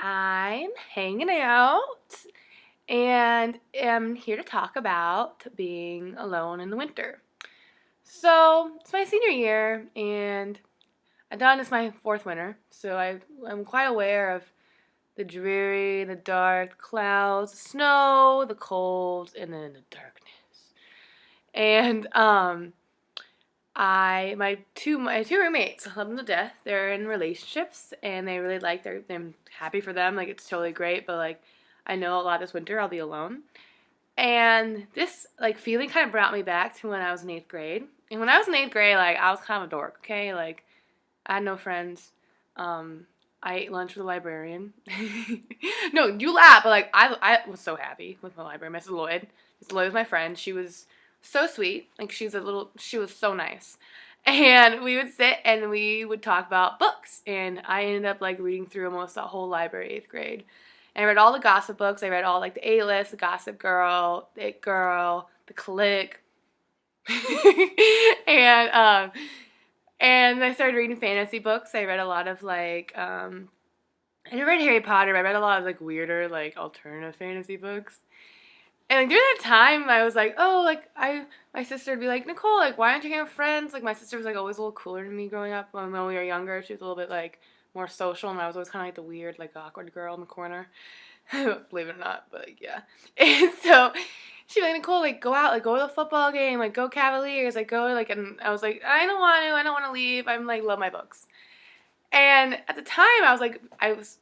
I'm hanging out and am here to talk about being alone in the winter. So, it's my senior year, and I've done this my fourth winter, so I'm quite aware of the dreary, the dark, the clouds, the snow, the cold, and then the darkness. And my two roommates love them to death. They're in relationships and they really like they're happy for them. Like it's totally great, but like I know a lot this winter I'll be alone. And this like feeling kind of brought me back to when I was in eighth grade. And when I was in eighth grade, like I was kind of a dork, okay? Like I had no friends. Um I ate lunch with a librarian. No, you laugh, but like I was so happy with my librarian, Mrs. Lloyd. Mrs. Lloyd was my friend. She was so sweet. Like she was so nice. And we would sit and we would talk about books. And I ended up like reading through almost the whole library eighth grade. And I read all the gossip books. I read all like the A-List, the Gossip Girl, the It Girl, the Click. and and I started reading fantasy books. I read a lot of I didn't read Harry Potter, but I read a lot of like weirder, like alternative fantasy books. And like during that time, I was like, oh, like my sister would be like, Nicole, like why aren't you have friends? Like my sister was like always a little cooler than me growing up. When we were younger, she was a little bit like more social, and I was always kind of like the weird, like awkward girl in the corner. Believe it or not, but like, yeah. And so she'd be like, Nicole, like go out, like go to the football game, like go Cavaliers, like go, like, and I was like, I don't want to leave. I'm like love my books. And at the time, I was like,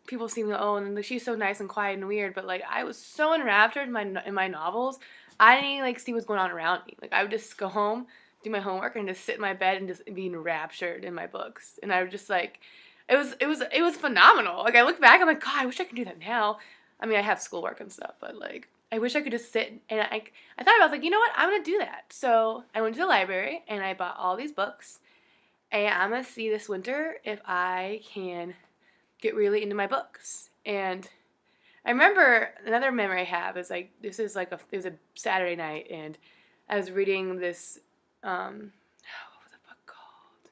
people seem to own, and she's so nice and quiet and weird, but like I was so enraptured in my novels, I didn't even like see what's going on around me. Like I would just go home, do my homework, and just sit in my bed and just be enraptured in my books. And I would just like, it was phenomenal. Like I look back, I'm like, God, I wish I could do that now. I mean, I have schoolwork and stuff, but like I wish I could just sit and I thought I was like, you know what, I'm gonna do that. So I went to the library and I bought all these books and I'm gonna see this winter if I can get really into my books. And I remember another memory I have is like it was a Saturday night and I was reading this what was the book called?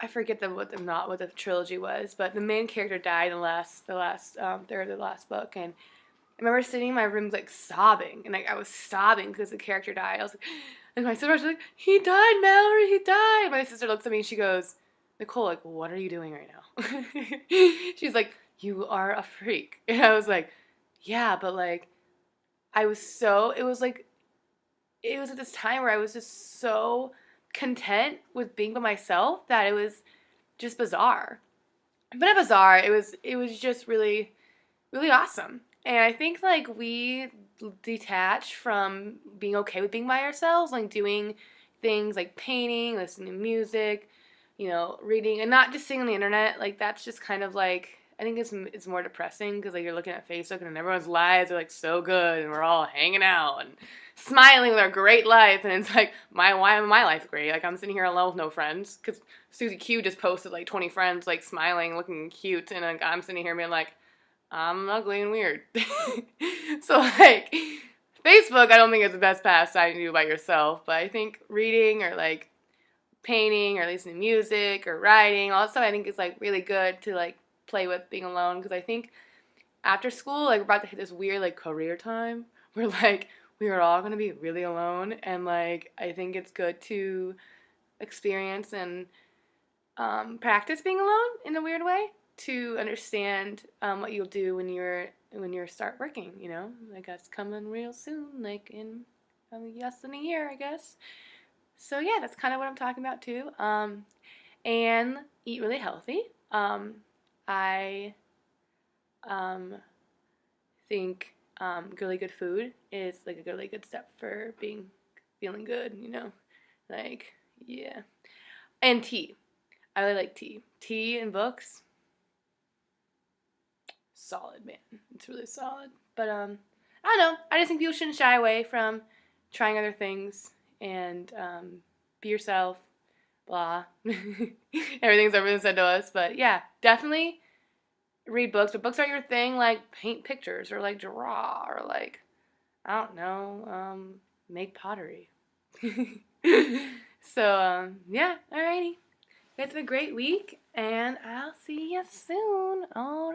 I forget what the trilogy was, but the main character died in the last third of the last book, and I remember sitting in my room like sobbing, and like I was sobbing because the character died. I was like, and my sister was like, "He died, Mallory, he died." My sister looks at me and she goes, "Nicole, like, what are you doing right now?" She's like, "You are a freak," and I was like, "Yeah, but like, I was so it was at this time where I was just so content with being by myself that it was just bizarre. But not bizarre. It was just really really awesome. And I think like we detach from being okay with being by ourselves, like doing things like painting, listening to music, reading, and not just sitting on the internet. Like that's just kind of like I think it's more depressing because like you're looking at Facebook and everyone's lives are like so good and we're all hanging out and smiling with our great life, and it's like why am my life great? Like I'm sitting here alone with no friends because Susie Q just posted like 20 friends like smiling, looking cute, and like, I'm sitting here being like I'm ugly and weird. So like Facebook I don't think is the best pastime to do by yourself, but I think reading or like painting or listening to music or writing, all that stuff I think is like really good to like play with being alone, because I think after school like we're about to hit this weird like career time where like we are all going to be really alone, and like I think it's good to experience and practice being alone in a weird way to understand what you'll do when you start working. Like that's coming real soon, like in less than a year, I guess. So yeah, that's kind of what I'm talking about too. And eat really healthy. I um, think really good food is like a really good step for feeling good. Like yeah, and tea. I really like tea. Tea and books, solid, man. It's really solid. But I don't know. I just think people shouldn't shy away from trying other things and be yourself. Blah. Everything's said to us. But yeah, definitely read books. But books aren't your thing. Like paint pictures or like draw or like I don't know, make pottery. So yeah, alrighty. It's been a great week, and I'll see you soon. All